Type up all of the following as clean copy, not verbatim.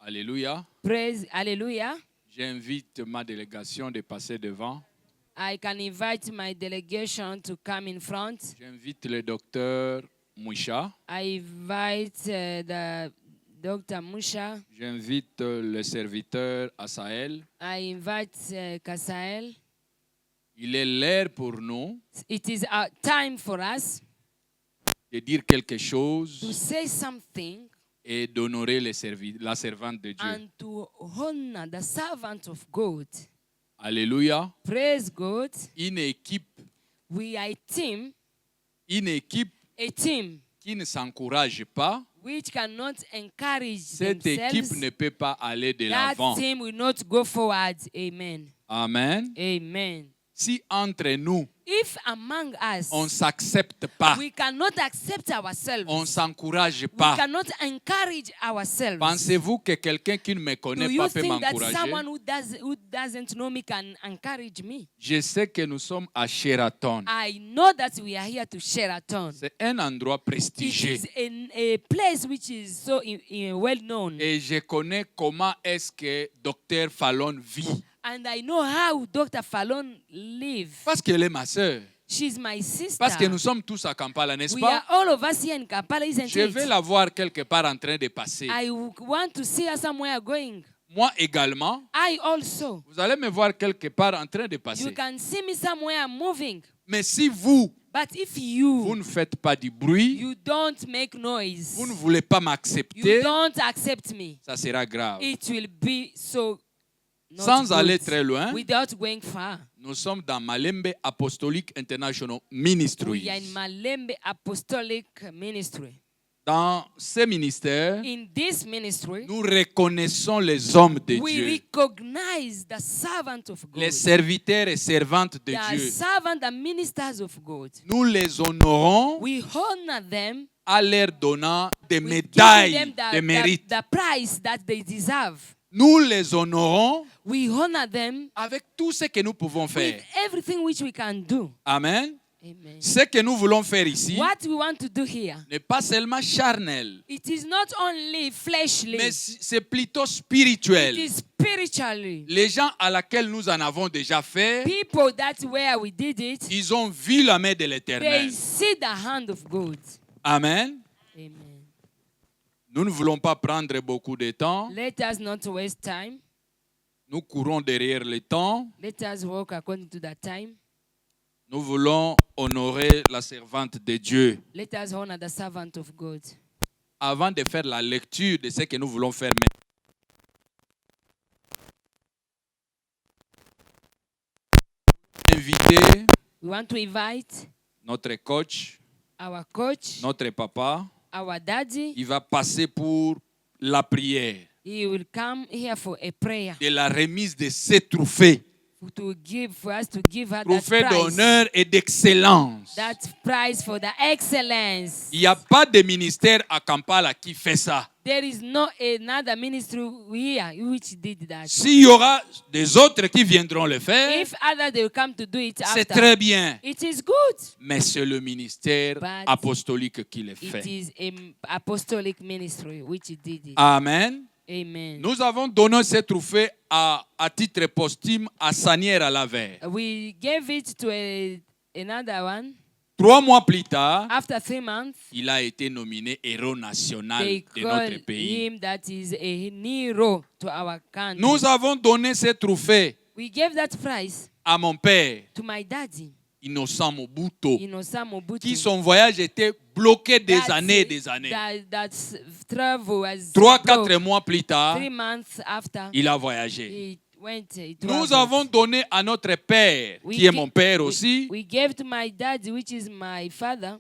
Alléluia. Praise, hallelujah. J'invite ma délégation de passer devant. I can invite my delegation to come in front. J'invite le docteur Moucha. I invite the Dr. Musha. J'invite le serviteur Asael. I invite Kasael. Il est l'heure pour nous It is our time for us de dire quelque to chose say something et d'honorer la servante de Dieu. and to honor the servant of God. Alléluia. Praise God. Une équipe We are a team qui ne s'encourage pas. which cannot encourage Cette équipe themselves. ne peut pas aller de That l'avant. team will not go forward. Amen. Amen. Amen. Si entre nous, If among us on ne s'accepte pas, we cannot accept ourselves, on ne s'encourage we pas, cannot encourage ourselves. pensez-vous que quelqu'un qui ne me Do connaît you pas peut think that m'encourager? someone who doesn't know me can encourage me? Je sais que nous sommes à Sheraton. I know that we are here to Sheraton. C'est un endroit It prestigieux. is a place which is so well known. Et je connais comment est-ce que Dr Fallon vit. And I know how Dr. Fallon lives. Parce qu'elle est ma sœur. She's my sister. Parce que nous sommes tous à Kampala, n'est-ce We pas? are all of us here in Kampala, isn't Je vais it? la voir quelque part en train de passer. I want to see her somewhere going. Moi également, I also. vous allez me voir quelque part en train de You passer. can see me somewhere moving. Mais si vous But if ne faites pas du bruit, you don't make noise, vous ne voulez pas you m'accepter, don't accept me, ça sera grave. it will be so not Sans good. aller très loin, Without going far. nous sommes dans Malembe Apostolic International We Ministries. are in Malembe Apostolic Ministry. Dans ce ministère, In this ministry, nous reconnaissons les hommes de we Dieu, recognize the servant of God, les serviteurs et servantes de the Dieu. servant, the ministers of God. Nous les honorons We honor them. en leur donnant des We give médailles them de mérite. the prize that they deserve. Nous les honorons We honor them avec tout ce que nous pouvons faire. with everything which we can do. Amen. Amen. Ce que nous voulons faire ici What we want to do here, n'est pas seulement charnel, it is not only fleshly, mais c'est plutôt it spirituel. is spiritually. Les gens à laquelle nous en avons déjà fait, People that where we did it, ils ont vu la main de they l'Éternel. see the hand of God. Amen. Amen. Nous ne voulons pas prendre beaucoup de temps. Let us not waste time. Nous courons derrière le temps. Let us walk according to the time. Nous voulons honorer la servante de Dieu. Let us honor the servant of God. Avant de faire la lecture de ce que nous voulons faire maintenant, inviter We want to invite notre coach, our coach, notre papa. our daddy. Il va passer pour la prière He will come here for a prayer de la remise de ces trophées. for us to give her that Trophées prize. d'honneur et d'excellence. That prize for the excellence. Il n'y a pas de ministère à Kampala qui fait ça. There is no another ministry here which did that. S'il y aura des autres qui viendront le faire, If others they will come to do it c'est after, très bien. it is good. Mais c'est le ministère But apostolique qui le It fait. is an apostolic ministry which did it. Amen. Amen. Nous avons donné ce trophée à titre posthume à Sanière à Laver. We gave it to another one. 3 mois plus tard, After 3 months, il a été nominé héros national they de called notre pays. him that is a hero to our country. Nous avons donné ce trophée We gave that prize à mon père, to my daddy, Innocent Mobuto, Innocent Mobutu. qui son voyage était bloqué des That- années et des années. That travel was 3-4 broke. mois plus tard, 3 months after, il a voyagé. he went. He Nous traveled. avons donné à notre père, We qui est gi- mon père we- aussi, We gave to my daddy, which is my father,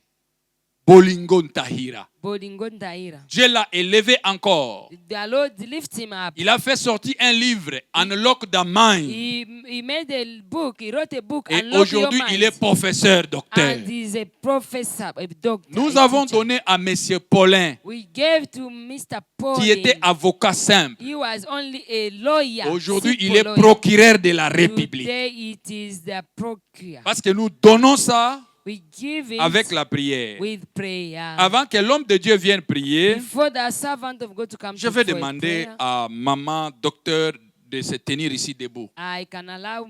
Bolingo Ntahira. Bodingo Ndaira. Dieu l'a élevé encore. The Lord lift him up. Il a fait sortir un livre, Unlock the Mind. He made a book. He wrote a book. Et Unlock Your aujourd'hui, Mind. il est professeur, docteur. And he's a professor, a doctor. Nous a avons teacher. donné à Monsieur Paulin, We gave to Mr. Paul. qui était avocat simple. He was only a lawyer. Aujourd'hui, simple il est lawyer. procureur de la République. Today it is the procurator. Parce que nous donnons ça We give it avec la prière. with prayer. Avant que l'homme de Dieu vienne prier, Before the servant of God to come je to vais for a demander prayer, à maman docteur de se tenir ici debout. I can allow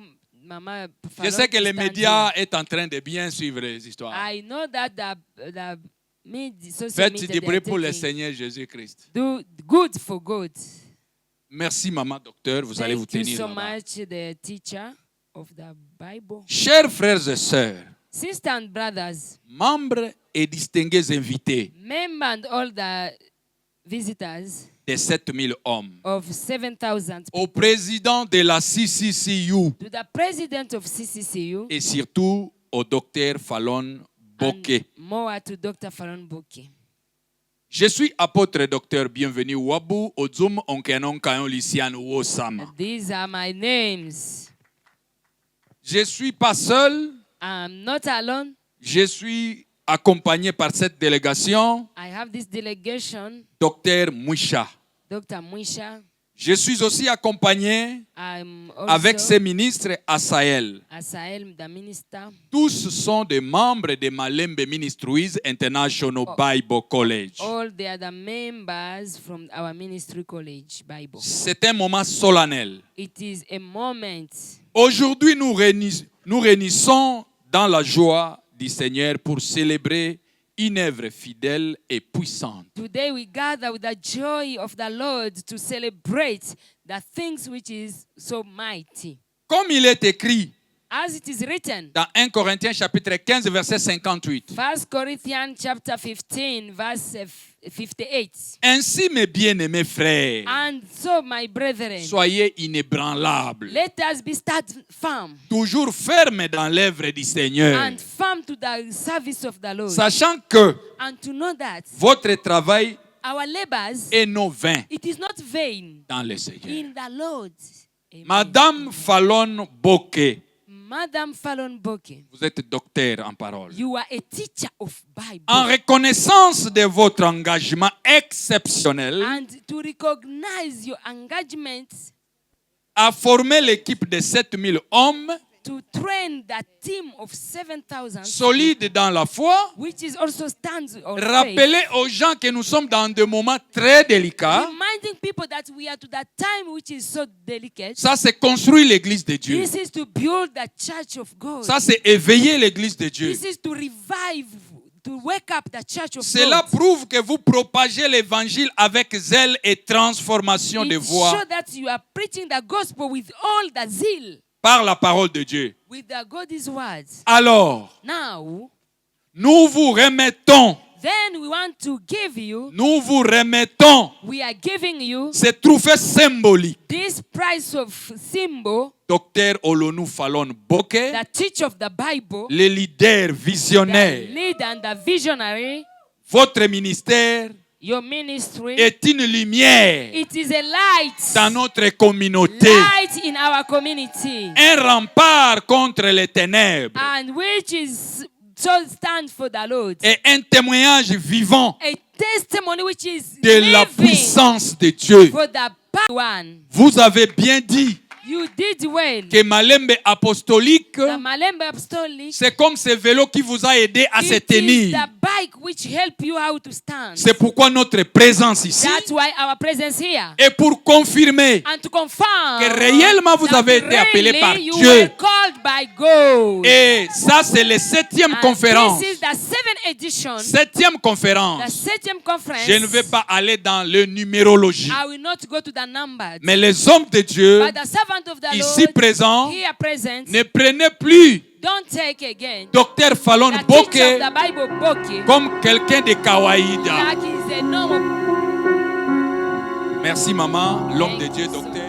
Mama Je Fallon sais que to les stand médias here. sont en train de bien suivre les histoires. I know that the social Faites media du they bruit are pour le taking Seigneur Jésus-Christ. do good for good. Merci maman docteur, vous allez vous Thank you tenir so là-bas. much, the teacher of the Bible. Chers frères et sœurs, Sisters and brothers, membres et distingués invités members and all the visitors des 7000 hommes, of 7,000 au président de la CCCU to the president of CCCU et surtout au docteur Fallon Bokeh. and more to Dr. Fallon Bokeh. Je suis apôtre docteur bienvenu Wabu Ozum Onkenon Kayon Lisian Wosama. These are my names. Je ne suis pas seul, I'm not alone. je suis accompagné par cette délégation, I have this delegation, docteur Moucha. Dr. Mwisha. Je suis aussi accompagné I'm avec also ses ministres à Sahel. Asael, the minister. Tous sont des membres de Malembe Ministries International Bible College. All they are the members from our ministry college Bible. C'est un moment solennel. It is a moment. Aujourd'hui, nous réunissons dans la joie du Seigneur pour célébrer une œuvre fidèle et puissante. Today we gather with the joy of the Lord to celebrate the things which is so mighty. Comme il est écrit As it is written, dans 1 Corinthiens chapitre 15 verset 58. 1 Corinthians chapter 15 verse 58. Ainsi, mes bien-aimés frères, And so, my brethren, soyez inébranlables, let us be firm toujours fermes dans l'œuvre du Seigneur, and firm to the service of the Lord. sachant que And to know that votre travail our labors, est non vain it is not vain dans le Seigneur. in the Lord. Amen. Madame Fallon Bokeh, Madame Fallon Bokeh, vous êtes docteur en parole. you are a teacher of Bible. En reconnaissance de votre engagement exceptionnel And to recognize your engagement à former l'équipe de 7000 hommes to train the team of 7,000, solides dans la foi, which is also stands on faith, rappelez aux gens que nous sommes dans des moments très délicats. reminding people that we are to that time which is so delicate. Ça, c'est construire l'église de Dieu. This is to build the church of God. Ça, c'est éveiller l'église de Dieu. This is to revive, to wake up the church of Cela God. prouve que vous propagez l'évangile avec zèle et transformation de It voix shows that you are preaching the gospel with all the zeal, par la parole de Dieu. with the God's words. Alors, Now, nous vous remettons, then we want to give you, we are giving you ce trophée symbolique. this price of symbol, Docteur Olonou Fallon Bokeh, the teacher of the Bible, le leader the visionnaire. leader and the visionary. Votre ministère Your ministry, est une lumière it is a light, dans notre communauté, light in our community, un rempart contre les ténèbres and which is so stand for the Lord. et un témoignage vivant A testimony which is de la living puissance de Dieu. for the one. Vous avez bien dit You did well. que Malembe apostolique, The Malembe Apostolic, c'est comme ce vélo qui vous a aidé à se it is tenir. the bike which help you how to stand. C'est pourquoi notre présence ici That's why our presence here. est pour confirmer And to confirm que réellement vous that avez été appelé really par you Dieu. were called by God. Et ça, c'est la 7e And conférence. this is the 7th edition, 7e the conférence. 7th conference. Je ne vais pas aller dans le numérologie. I will not go to the numbers. Mais les hommes de Dieu, But the servant of the ici Lord, présents, here present, ne prenez plus don't take again Docteur Fallon the teacher Bokeh of the Bible Bokeh comme quelqu'un de kawaïda. like is a normal. Merci maman, l'homme de Thank Dieu, you so docteur.